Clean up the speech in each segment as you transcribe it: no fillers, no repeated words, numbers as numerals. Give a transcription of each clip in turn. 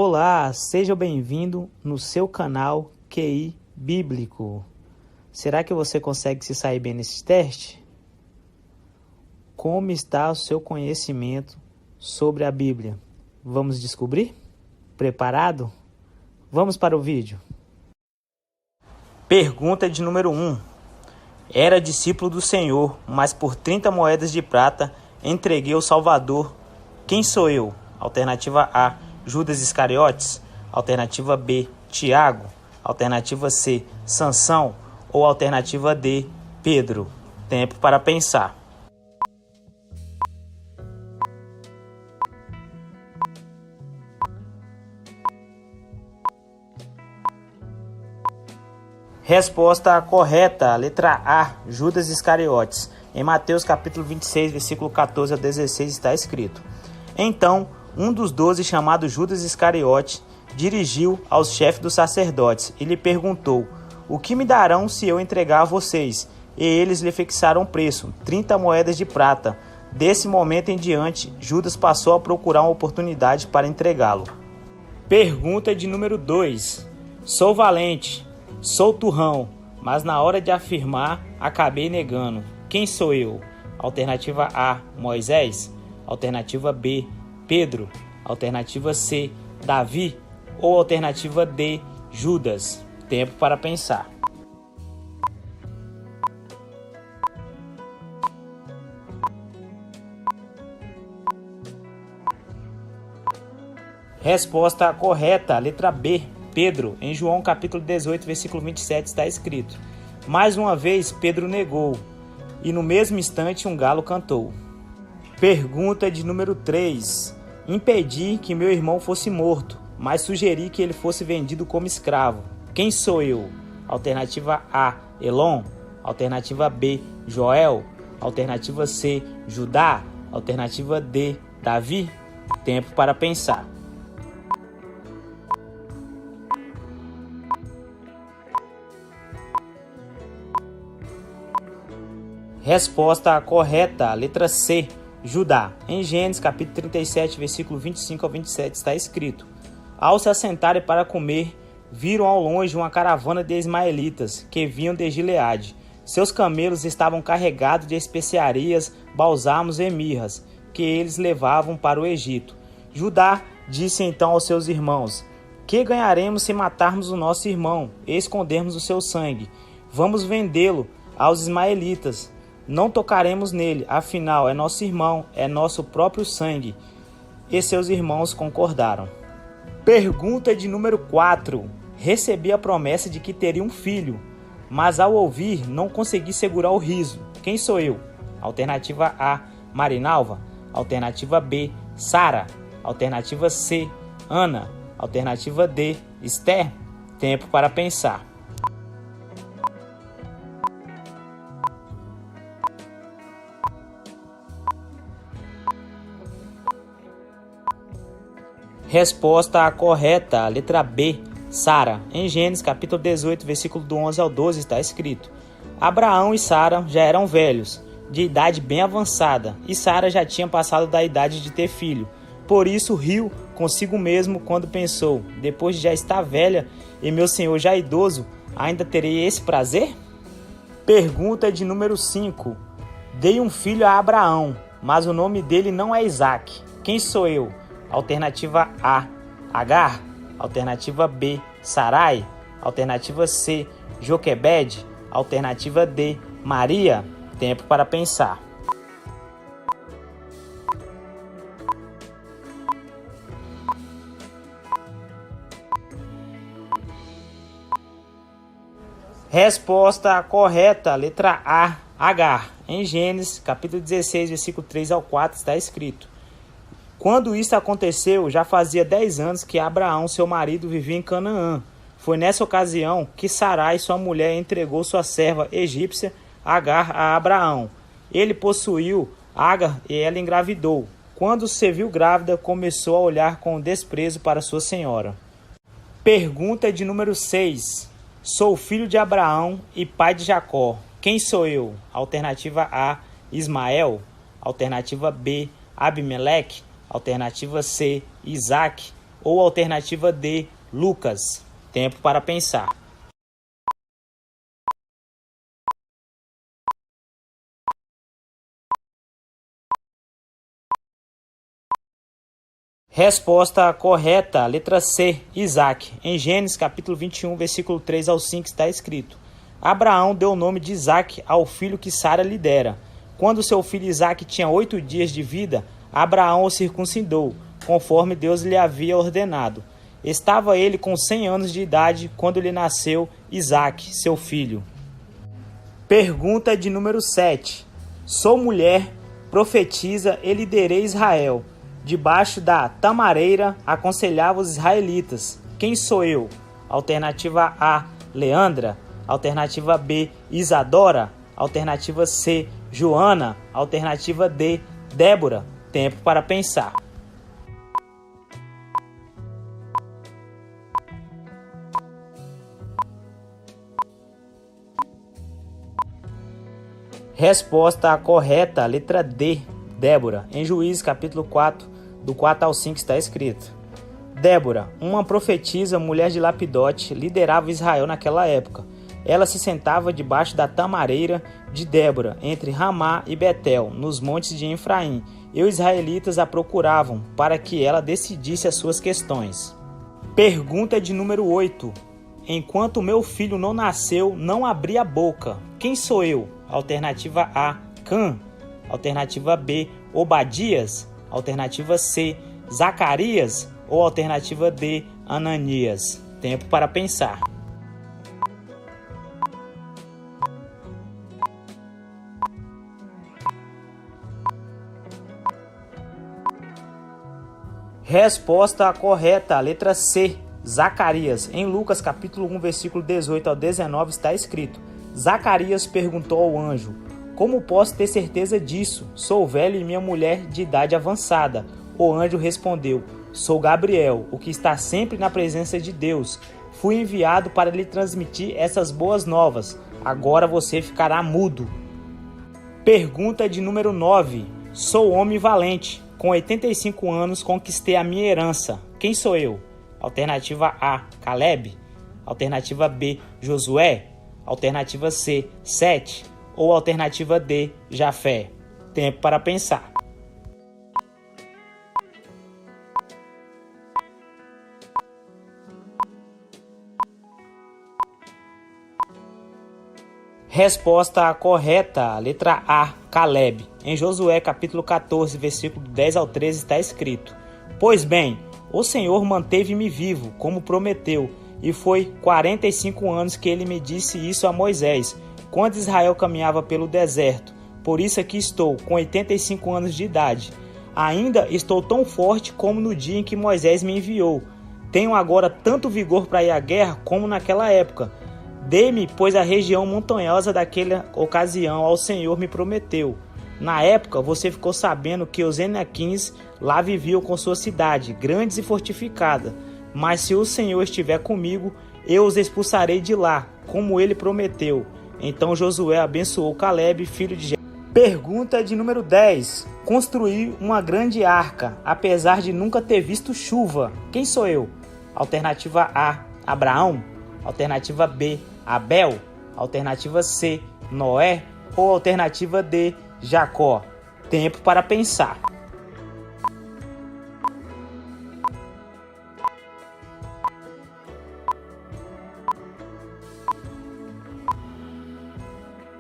Olá, seja bem-vindo no seu canal QI Bíblico. Será que você consegue se sair bem nesse teste? Como está o seu conhecimento sobre a Bíblia? Vamos descobrir? Preparado? Vamos para o vídeo. Pergunta de número 1. Era discípulo do Senhor, mas por 30 moedas de prata entreguei o Salvador. Quem sou eu? Alternativa A, Judas Iscariotes. Alternativa B, Tiago. Alternativa C, Sansão. Ou alternativa D, Pedro. Tempo para pensar. Resposta correta, letra A, Judas Iscariotes. Em Mateus capítulo 26, versículo 14 a 16 está escrito: Então, um dos 12, chamado Judas Iscariote, dirigiu aos chefes dos sacerdotes e lhe perguntou: O que me darão se eu entregar a vocês? E eles lhe fixaram preço, 30 moedas de prata. Desse momento em diante, Judas passou a procurar uma oportunidade para entregá-lo. Pergunta de número 2. Sou valente, sou turrão, mas na hora de afirmar, acabei negando. Quem sou eu? Alternativa A, Moisés. Alternativa B, Pedro. Alternativa C, Davi. Ou alternativa D, Judas. Tempo para pensar. Resposta correta, letra B, Pedro. Em João capítulo 18, versículo 27 está escrito: Mais uma vez Pedro negou, e no mesmo instante um galo cantou. Pergunta de número 3. Impedi que meu irmão fosse morto, mas sugeri que ele fosse vendido como escravo. Quem sou eu? Alternativa A, Elon. Alternativa B, Joel. Alternativa C, Judá. Alternativa D, Davi. Tempo para pensar. Resposta correta, letra C, Judá. Em Gênesis capítulo 37, versículo 25 ao 27 está escrito: Ao se assentarem para comer, viram ao longe uma caravana de ismaelitas que vinham de Gileade. Seus camelos estavam carregados de especiarias, bálsamos e mirras, que eles levavam para o Egito. Judá disse então aos seus irmãos: Que ganharemos se matarmos o nosso irmão e escondermos o seu sangue? Vamos vendê-lo aos ismaelitas. Não tocaremos nele, afinal é nosso irmão, é nosso próprio sangue. E seus irmãos concordaram. Pergunta de número 4. Recebi a promessa de que teria um filho, mas ao ouvir não consegui segurar o riso. Quem sou eu? Alternativa A, Marinalva. Alternativa B, Sara. Alternativa C, Ana. Alternativa D, Esther. Tempo para pensar. Resposta correta, letra B, Sara. Em Gênesis capítulo 18, versículo do 11 ao 12 está escrito: Abraão e Sara já eram velhos, de idade bem avançada, e Sara já tinha passado da idade de ter filho. Por isso riu consigo mesmo quando pensou: depois de já estar velha e meu senhor já idoso, ainda terei esse prazer? Pergunta de número 5. Dei um filho a Abraão, mas o nome dele não é Isaque. Quem sou eu? Alternativa A, Agar. Alternativa B, Sarai. Alternativa C, Joquebede. Alternativa D, Maria. Tempo para pensar. Resposta correta, letra A, Agar. Em Gênesis capítulo 16, versículo 3 ao 4 está escrito: Quando isso aconteceu, já fazia 10 anos que Abraão, seu marido, vivia em Canaã. Foi nessa ocasião que Sarai, sua mulher, entregou sua serva egípcia, Agar, a Abraão. Ele possuiu Agar e ela engravidou. Quando se viu grávida, começou a olhar com desprezo para sua senhora. Pergunta de número 6. Sou filho de Abraão e pai de Jacó. Quem sou eu? Alternativa A, Ismael. Alternativa B, Abimeleque. Alternativa C, Isaque. ou alternativa D, Lucas? Tempo para pensar. Resposta correta, letra C, Isaac. Em Gênesis capítulo 21, versículo 3 ao 5 está escrito: Abraão deu o nome de Isaac ao filho que Sara lhe dera. Quando seu filho Isaac tinha 8 dias de vida, Abraão o circuncidou, conforme Deus lhe havia ordenado. Estava ele com 100 anos de idade quando lhe nasceu Isaac, seu filho. Pergunta de número 7. Sou mulher, profetiza e liderei Israel. Debaixo da tamareira aconselhava os israelitas. Quem sou eu? Alternativa A, Leandra. Alternativa B, Isadora. Alternativa C, Joana. Alternativa D, Débora. Tempo para pensar. Resposta correta, letra D, Débora. Em Juízes capítulo 4, do 4 ao 5 está escrito: Débora, uma profetisa, mulher de Lapidote, liderava Israel naquela época. Ela se sentava debaixo da tamareira de Débora, entre Ramá e Betel, nos montes de Efraim, e os israelitas a procuravam para que ela decidisse as suas questões. Pergunta de número 8. Enquanto meu filho não nasceu, não abri a boca. Quem sou eu? Alternativa A, Cã. Alternativa B, Obadias. Alternativa C, Zacarias. Ou alternativa D, Ananias. Tempo para pensar. Resposta correta, letra C, Zacarias. Em Lucas capítulo 1, versículo 18 ao 19 está escrito: Zacarias perguntou ao anjo: Como posso ter certeza disso? Sou velho e minha mulher de idade avançada. O anjo respondeu: Sou Gabriel, o que está sempre na presença de Deus. Fui enviado para lhe transmitir essas boas novas. Agora você ficará mudo. Pergunta de número 9. Sou homem valente. Com 85 anos conquistei a minha herança. Quem sou eu? Alternativa A, Caleb. Alternativa B, Josué. Alternativa C, Sete. Ou alternativa D, Jafé. Tempo para pensar. Resposta correta, letra A, Caleb. Em Josué capítulo 14, versículo 10 ao 13 está escrito: Pois bem, o Senhor manteve-me vivo, como prometeu, e foi 45 anos que ele me disse isso a Moisés, quando Israel caminhava pelo deserto. Por isso aqui estou, com 85 anos de idade. Ainda estou tão forte como no dia em que Moisés me enviou. Tenho agora tanto vigor para ir à guerra como naquela época. Dê-me, pois, a região montanhosa daquela ocasião ao Senhor me prometeu. Na época, você ficou sabendo que os Enaquins lá viviam com sua cidade, grandes e fortificada. Mas se o Senhor estiver comigo, eu os expulsarei de lá, como ele prometeu. Então Josué abençoou Caleb, filho de Jefté. Pergunta de número 10. Construí uma grande arca, apesar de nunca ter visto chuva. Quem sou eu? Alternativa A, Abraão. Alternativa B, Abel. Alternativa C, Noé. Ou alternativa D, Jacó. Tempo para pensar.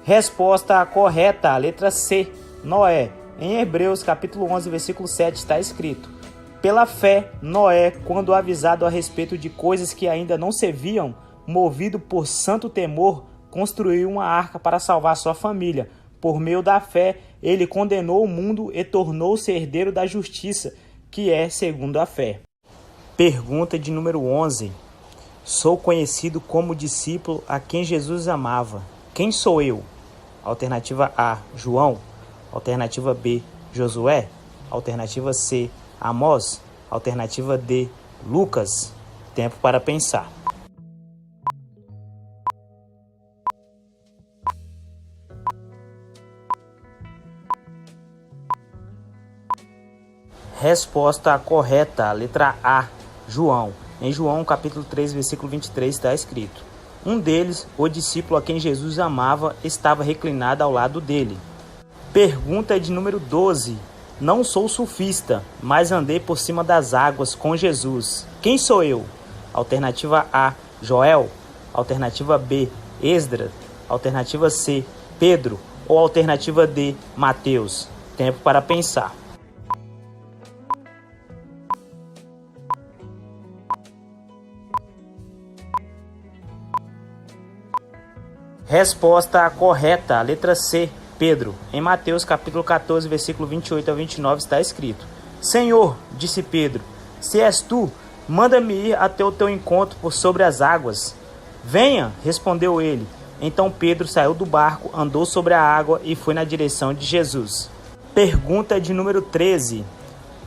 Resposta correta, letra C, Noé. Em Hebreus capítulo 11, versículo 7 está escrito: Pela fé, Noé, quando avisado a respeito de coisas que ainda não se viam, movido por santo temor, construiu uma arca para salvar sua família. Por meio da fé, ele condenou o mundo e tornou-se herdeiro da justiça, que é segundo a fé. Pergunta de número 11. Sou conhecido como discípulo a quem Jesus amava. Quem sou eu? Alternativa A, João. Alternativa B, Josué. Alternativa C, Amós. Alternativa D, Lucas. Tempo para pensar. Resposta correta, letra A, João. Em João, capítulo 3, versículo 23, está escrito: um deles, o discípulo a quem Jesus amava, estava reclinado ao lado dele. Pergunta de número 12. Não sou surfista, mas andei por cima das águas com Jesus. Quem sou eu? Alternativa A, Joel. Alternativa B, Esdras. Alternativa C, Pedro. Ou alternativa D, Mateus. Tempo para pensar. Resposta correta, letra C, Pedro. Em Mateus capítulo 14, versículo 28 a 29 está escrito: Senhor, disse Pedro, se és tu, manda-me ir até o teu encontro por sobre as águas. Venha, respondeu ele. Então Pedro saiu do barco, andou sobre a água e foi na direção de Jesus. Pergunta de número 13.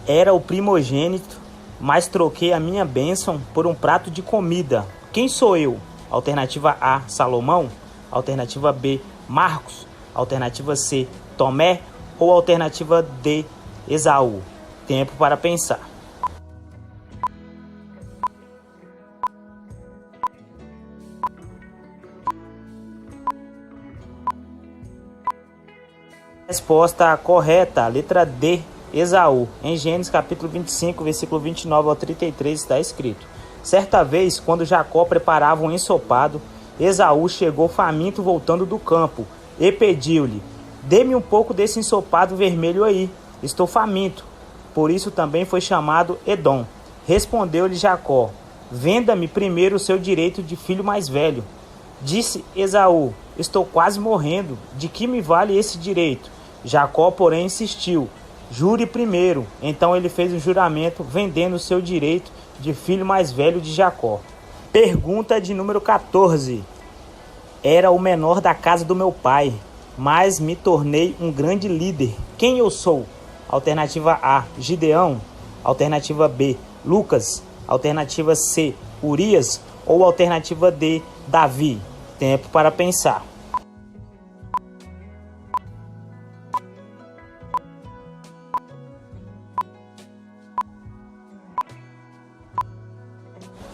Era o primogênito, mas troquei a minha bênção por um prato de comida. Quem sou eu? Alternativa A, Salomão. Alternativa B, Marcos. Alternativa C, Tomé. Ou alternativa D, Esaú. Tempo para pensar. Resposta correta, letra D, Esaú. Em Gênesis capítulo 25, versículo 29 ao 33 está escrito: certa vez, quando Jacó preparava um ensopado, Esaú chegou faminto voltando do campo e pediu-lhe: dê-me um pouco desse ensopado vermelho aí, estou faminto. Por isso também foi chamado Edom. Respondeu-lhe Jacó: venda-me primeiro o seu direito de filho mais velho. Disse Esaú: estou quase morrendo, de que me vale esse direito? Jacó, porém, insistiu: jure primeiro. Então ele fez um juramento, vendendo o seu direito de filho mais velho de Jacó. Pergunta de número 14. Era o menor da casa do meu pai, mas me tornei um grande líder. Quem eu sou? Alternativa A, Gideão. Alternativa B, Lucas. Alternativa C, Urias. Ou alternativa D, Davi. Tempo para pensar.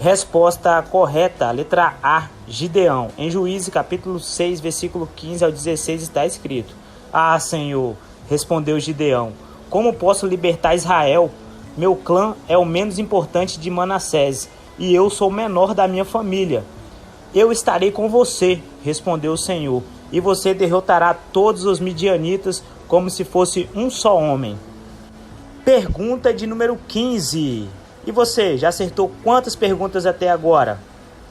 Resposta correta, letra A, Gideão. Em Juízes capítulo 6, versículo 15 ao 16 está escrito: ah, Senhor, respondeu Gideão, como posso libertar Israel? Meu clã é o menos importante de Manassés, e eu sou o menor da minha família. Eu estarei com você, respondeu o Senhor, e você derrotará todos os midianitas como se fosse um só homem. Pergunta de número 15. E você, já acertou quantas perguntas até agora?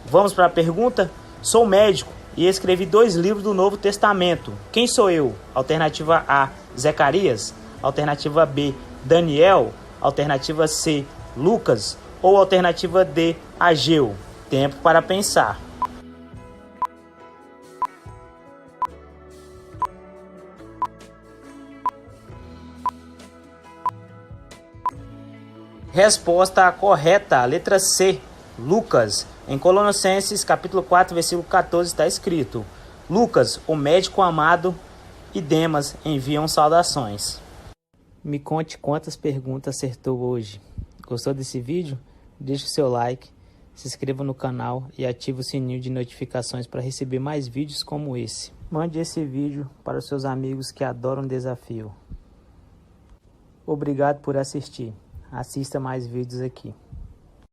Vamos para a pergunta? Sou médico e escrevi 2 livros do Novo Testamento. Quem sou eu? Alternativa A, Zacarias. Alternativa B, Daniel. Alternativa C, Lucas. Ou alternativa D, Ageu. Tempo para pensar. Resposta correta, letra C, Lucas. Em Colossenses capítulo 4, versículo 14 está escrito: Lucas, o médico amado, e Demas enviam saudações. Me conte quantas perguntas acertou hoje. Gostou desse vídeo? Deixe o seu like, se inscreva no canal e ative o sininho de notificações para receber mais vídeos como esse. Mande esse vídeo para os seus amigos que adoram desafio. Obrigado por assistir. Assista mais vídeos aqui.